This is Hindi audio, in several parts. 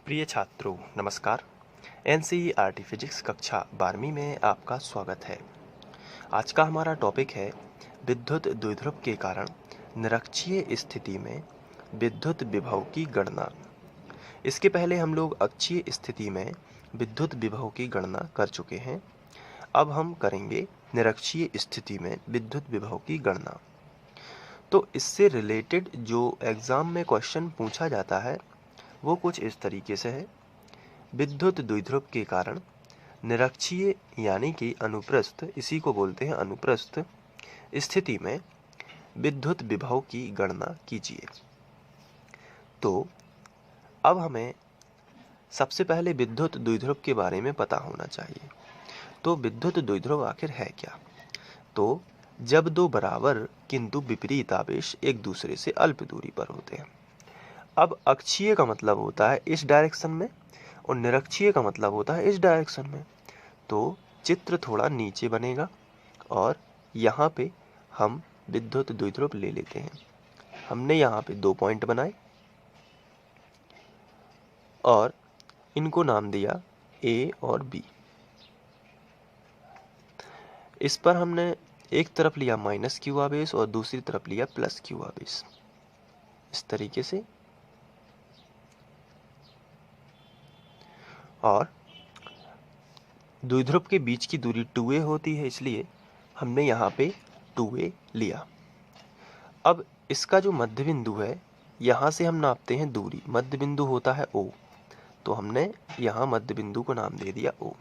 प्रिय छात्रों नमस्कार। एनसीईआरटी फिजिक्स कक्षा 12वीं में आपका स्वागत है। आज का हमारा टॉपिक है विद्युत द्विध्रुव के कारण निरक्षीय स्थिति में विद्युत विभव की गणना। इसके पहले हम लोग अक्षीय स्थिति में विद्युत विभव की गणना कर चुके हैं। अब हम करेंगे निरक्षीय स्थिति में विद्युत विभव की गणना। तो इससे रिलेटेड जो एग्जाम में क्वेश्चन पूछा जाता है वो कुछ इस तरीके से है। विद्युत द्विध्रुव के कारण निरक्षीय यानी कि अनुप्रस्थ, इसी को बोलते हैं अनुप्रस्थ स्थिति में विद्युत विभव की गणना कीजिए। तो अब हमें सबसे पहले विद्युत द्विध्रुव के बारे में पता होना चाहिए। तो विद्युत द्विध्रुव आखिर है क्या? तो जब दो बराबर किंतु विपरीत आवेश एक दूसरे से अल्प दूरी पर होते हैं। अब अक्षीय का मतलब होता है इस डायरेक्शन में और निरक्षीय का मतलब होता है इस डायरेक्शन में। तो चित्र थोड़ा नीचे बनेगा और यहाँ पे हम विद्युत द्विध्रुव ले लेते हैं। हमने यहाँ पे 2 पॉइंट बनाए और इनको नाम दिया ए और बी। इस पर हमने एक तरफ लिया माइनस क्यू आवेश और दूसरी तरफ लिया प्लस क्यू आवेश, इस तरीके से। और द्विध्रुव के बीच की दूरी 2a होती है, इसलिए हमने यहाँ पे 2a लिया। अब इसका जो मध्य बिंदु है, यहाँ से हम नापते हैं दूरी। मध्य बिंदु होता है O, तो हमने यहाँ मध्य बिंदु को नाम दे दिया O।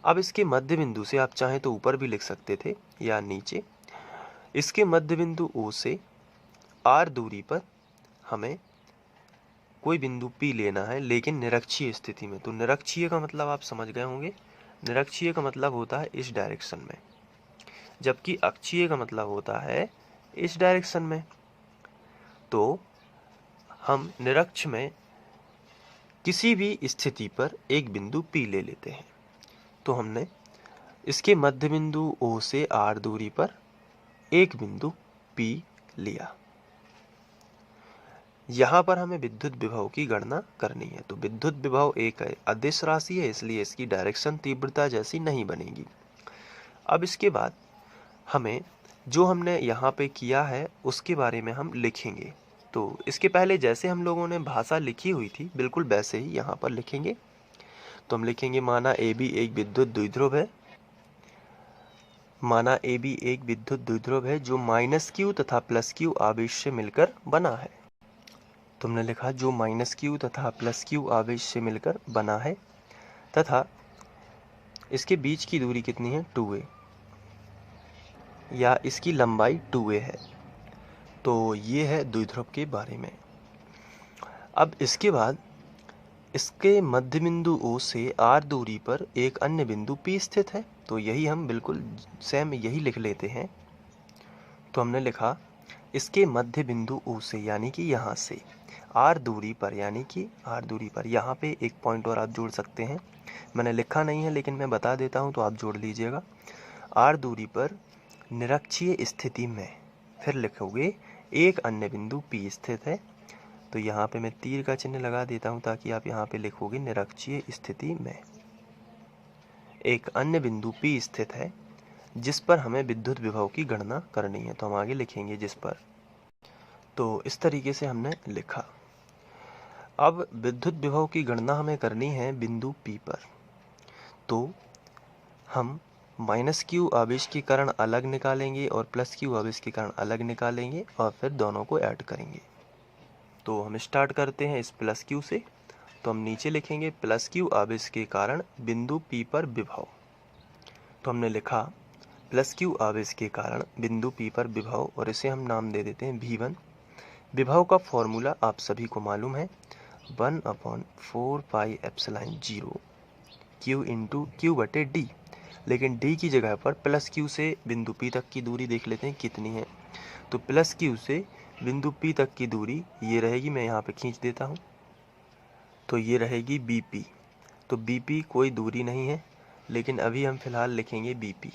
अब इसके मध्य बिंदु से आप चाहें तो ऊपर भी लिख सकते थे या नीचे। इसके मध्य बिंदु O से R दूरी पर हमें कोई बिंदु P लेना है, लेकिन निरक्षीय स्थिति में। तो निरक्षीय का मतलब आप समझ गए होंगे। निरक्षीय का मतलब होता है इस डायरेक्शन में, जबकि अक्षीय का मतलब होता है इस डायरेक्शन में। तो हम निरक्ष में किसी भी स्थिति पर एक बिंदु P ले लेते हैं। तो हमने इसके मध्य बिंदु O से R दूरी पर एक बिंदु P लिया। यहाँ पर हमें विद्युत विभव की गणना करनी है। तो विद्युत विभव एक अदिश राशि है, इसलिए इसकी डायरेक्शन तीव्रता जैसी नहीं बनेगी। अब इसके बाद हमें जो हमने यहाँ पे किया है उसके बारे में हम लिखेंगे। तो इसके पहले जैसे हम लोगों ने भाषा लिखी हुई थी बिल्कुल वैसे ही यहाँ पर लिखेंगे। तो हम लिखेंगे माना AB एक विद्युत द्विध्रुव है। माना AB एक विद्युत द्विध्रुव है जो माइनस क्यू तथा प्लस क्यू आवेश से मिलकर बना है। तुमने लिखा जो माइनस क्यू तथा प्लस क्यू आवेश से मिलकर बना है, तथा इसके बीच की दूरी कितनी है 2a, या इसकी लंबाई 2a है। तो ये है द्विध्रुव के बारे में। अब इसके बाद इसके मध्य बिंदु O से R दूरी पर एक अन्य बिंदु P स्थित है। तो यही हम बिल्कुल सेम यही लिख लेते हैं। तो हमने लिखा इसके मध्य बिंदु O से यानी कि यहाँ से R दूरी पर, यानी कि R दूरी पर यहाँ पे एक पॉइंट और आप जोड़ सकते हैं। मैंने लिखा नहीं है लेकिन मैं बता देता हूँ तो आप जोड़ लीजिएगा। R दूरी पर निरक्षीय स्थिति में फिर लिखोगे एक अन्य बिंदु P स्थित है। तो यहाँ पे मैं तीर का चिन्ह लगा देता हूँ ताकि आप यहाँ पे लिखोगे निरक्षीय स्थिति में एक अन्य बिंदु P स्थित है जिस पर हमें विद्युत विभव की गणना करनी है। तो हम आगे लिखेंगे जिस पर। तो इस तरीके से हमने लिखा। अब विद्युत विभव की गणना हमें करनी है बिंदु P पर। तो हम माइनस क्यू आवेश के कारण अलग निकालेंगे और प्लस क्यू आवेश के कारण अलग निकालेंगे और फिर दोनों को ऐड करेंगे। तो हम स्टार्ट करते हैं इस प्लस क्यू से। तो हम नीचे लिखेंगे प्लस क्यू आवेश के कारण बिंदु P पर विभव। तो हमने लिखा प्लस क्यू आवेश के कारण बिंदु P पर विभव, और इसे हम नाम दे देते हैं V1। विभव का फॉर्मूला आप सभी को मालूम है, 1/4πε0 Q इंटू Q बटे D। लेकिन D की जगह पर प्लस Q से बिंदु P तक की दूरी देख लेते हैं कितनी है। तो प्लस Q से बिंदु P तक की दूरी ये रहेगी, मैं यहाँ पे खींच देता हूँ। तो ये रहेगी BP। तो BP कोई दूरी नहीं है, लेकिन अभी हम फिलहाल लिखेंगे BP।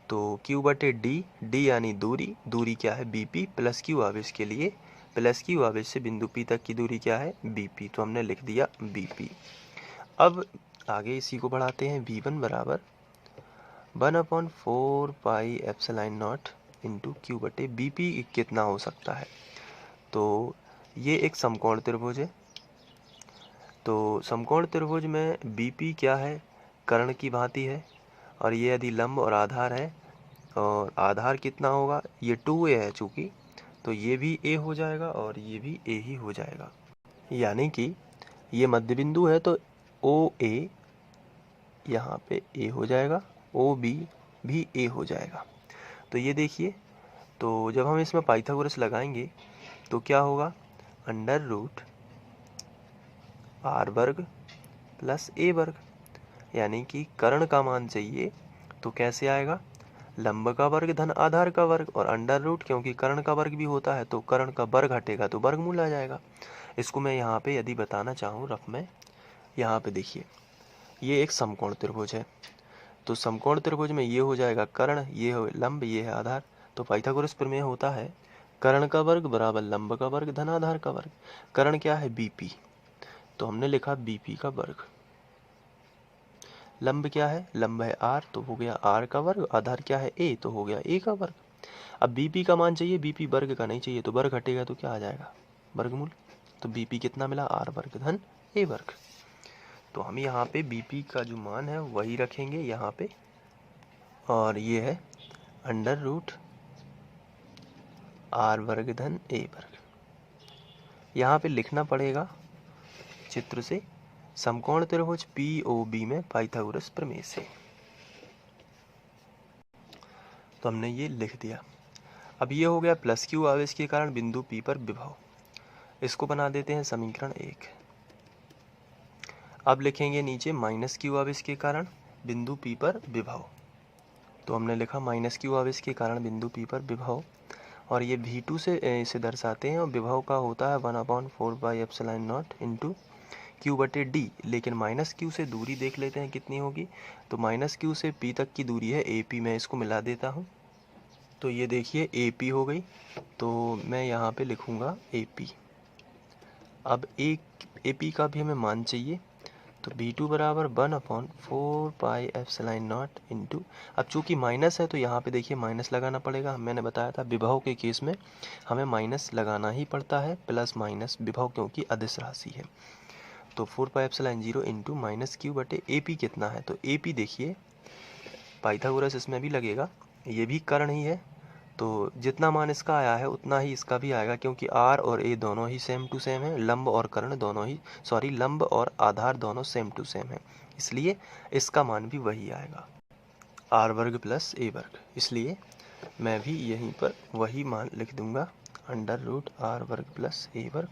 तो Q बटे D, D यानी दूरी, दूरी क्या है BP, प्लस Q आवेश के लिए प्लस क्यू आवेश से बिंदु P तक की दूरी क्या है, BP, तो हमने लिख दिया BP। अब आगे इसी को बढ़ाते हैं, V1 बराबर 1/4 pi epsilon not into Q बटे BP कितना हो सकता है, तो ये एक समकोण त्रिभुज है। तो समकोण त्रिभुज में BP क्या है, कर्ण की भांति है, और ये यदि लंब और आधार है, और आधार कितना होगा, ये 2a है चूँकि, तो ये भी a हो जाएगा और ये भी a ही हो जाएगा। यानी कि ये मध्य बिंदु है तो OA यहाँ पे a हो जाएगा, OB भी a हो जाएगा। तो ये देखिए, तो जब हम इसमें पाइथागोरस लगाएंगे तो क्या होगा, अंडर रूट r वर्ग प्लस a वर्ग, यानी कि कर्ण का मान चाहिए तो कैसे आएगा, लंब का वर्ग धन आधार का वर्ग, और अंडर रूट क्योंकि कर्ण का वर्ग भी होता है तो कर्ण का वर्ग हटेगा तो वर्गमूल आ जाएगा। इसको मैं यहाँ पे यदि बताना चाहूँ रफ में, यहाँ पे देखिए ये एक समकोण त्रिभुज है, तो समकोण त्रिभुज में ये हो जाएगा कर्ण, ये हो लंब, ये है आधार। तो पाइथागोरस प्रमेय होता है कर्ण का वर्ग बराबर लंब का वर्ग धन आधार का वर्ग। कर्ण क्या है, BP, तो हमने लिखा BP का वर्ग। लंब क्या है, लंब है R, तो हो गया R का वर्ग, आधार क्या है A, तो हो गया A का वर्ग। अब BP का मान चाहिए, BP वर्ग का नहीं चाहिए, तो वर्ग हटेगा तो क्या आ जाएगा, वर्गमूल। तो BP कितना मिला, R वर्ग धन A वर्ग। तो हम यहाँ पे BP का जो मान है वही रखेंगे यहाँ पे, और ये है अंडर रूट R वर्ग धन A वर्ग। यहाँ पे लिखना पड़ेगा चित्र से, समकोण त्रिभुज POB में पाइथागोरस प्रमेय से। तो हमने ये लिख दिया। अब ये हो गया प्लस क्यू आवेश के कारण बिंदु P पर विभव, इसको बना देते हैं समीकरण 1। अब लिखेंगे नीचे माइनस क्यू आवेश के कारण बिंदु P पर विभव, तो हमने लिखा माइनस क्यू आवेश के कारण बिंदु P पर विभव, और ये V2 से इसे दर्शाते हैं, और विभव का होता है 1/4 pi epsilon not into Q बटे डी। लेकिन माइनस क्यू से दूरी देख लेते हैं कितनी होगी, तो माइनस क्यू से P तक की दूरी है AP, मैं इसको मिला देता हूँ। तो ये देखिए AP हो गई, तो मैं यहाँ पे लिखूँगा AP। अब AP का भी हमें मान चाहिए, तो V2 बराबर 1/4 पाई एप्सिलॉन नॉट इंटू, अब चूंकि माइनस है तो यहाँ पे देखिए माइनस लगाना पड़ेगा। मैंने बताया था विभव के केस में हमें माइनस लगाना ही पड़ता है, प्लस माइनस विभव क्योंकि अदिश राशि है। तो 4 पाई एप्सिलॉन 0 इंटू माइनस क्यू बटे AP कितना है, तो AP देखिए पाइथागोरस इसमें भी लगेगा, ये भी कर्ण ही है, तो जितना मान इसका आया है उतना ही इसका भी आएगा, क्योंकि R और A दोनों ही सेम टू सेम है, लंब और कर्ण दोनों ही, लंब और आधार दोनों सेम टू सेम है, इसलिए इसका मान भी वही आएगा, R वर्ग प्लस A वर्ग। इसलिए मैं भी यहीं पर वही मान लिख दूंगा, अंडर रूट R वर्ग प्लस A वर्ग।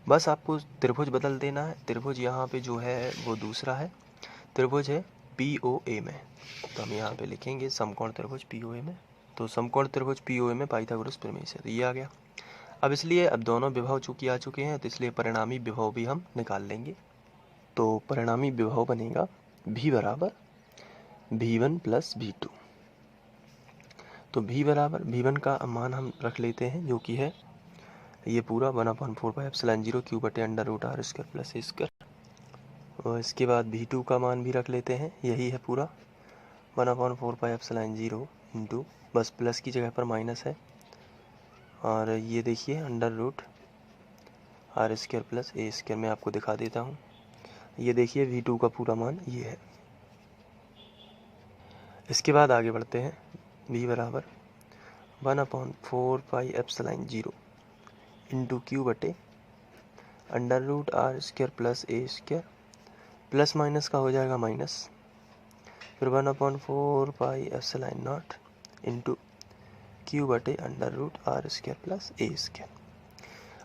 बस आपको त्रिभुज बदल देना है, त्रिभुज यहाँ पे जो है वो दूसरा है, त्रिभुज है POA में, तो हम यहाँ पे लिखेंगे समकोण त्रिभुज POA में। तो समकोण त्रिभुज POA में पाइथागोरस प्रमेय से तो ये आ गया। अब इसलिए अब दोनों विभव चूंकि आ चुके हैं, तो इसलिए परिणामी विभव भी हम निकाल लेंगे। तो परिणामी विभव बनेगा V बराबर V1 प्लस V2। तो V बराबर V1 का मान हम रख लेते हैं, जो कि है ये पूरा 1/4 पाई एप्सिलॉन 0 क्यू बटे under root R square plus A square, और इसके बाद V2 का मान भी रख लेते हैं, यही है पूरा 1/4 पाई एप्सिलॉन 0 इंटू, बस प्लस की जगह पर माइनस है, और ये देखिए under root R square plus A square, मैं आपको दिखा देता हूँ। ये देखिए V2 का पूरा मान ये है। इसके बाद आगे बढ़ते हैं, V बराबर 1/4 पाई एप्सिलॉन 0 इंटू क्यू बटे under root R square plus A square, plus minus का हो जाएगा माइनस, फिर 1/4 pi epsilon not into Q बटे under root R square plus A square.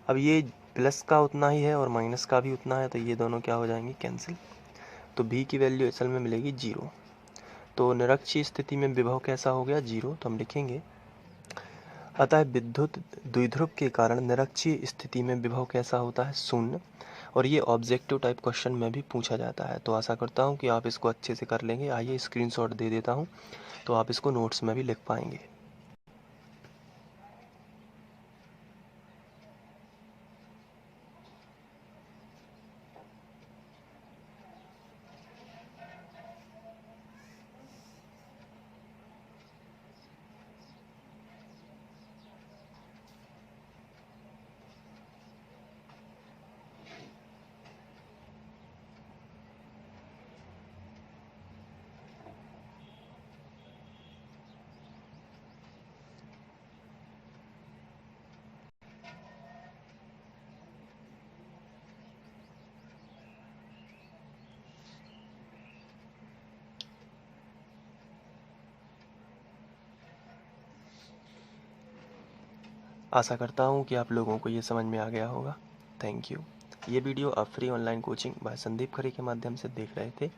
अब ये प्लस का उतना ही है और माइनस का भी उतना है, तो ये दोनों क्या हो जाएंगे, कैंसिल। तो V की वैल्यू असल में मिलेगी 0। तो निरक्षीय स्थिति में विभव कैसा हो गया, 0। तो हम लिखेंगे अतः विद्युत द्विध्रुव के कारण निरक्षीय स्थिति में विभव कैसा होता है, 0। और ये ऑब्जेक्टिव टाइप क्वेश्चन में भी पूछा जाता है, तो आशा करता हूँ कि आप इसको अच्छे से कर लेंगे। आइए स्क्रीनशॉट दे देता हूँ, तो आप इसको नोट्स में भी लिख पाएंगे। आशा करता हूँ कि आप लोगों को ये समझ में आ गया होगा। Thank you. ये वीडियो आप free online coaching by Sandeep Khare के माध्यम से देख रहे थे।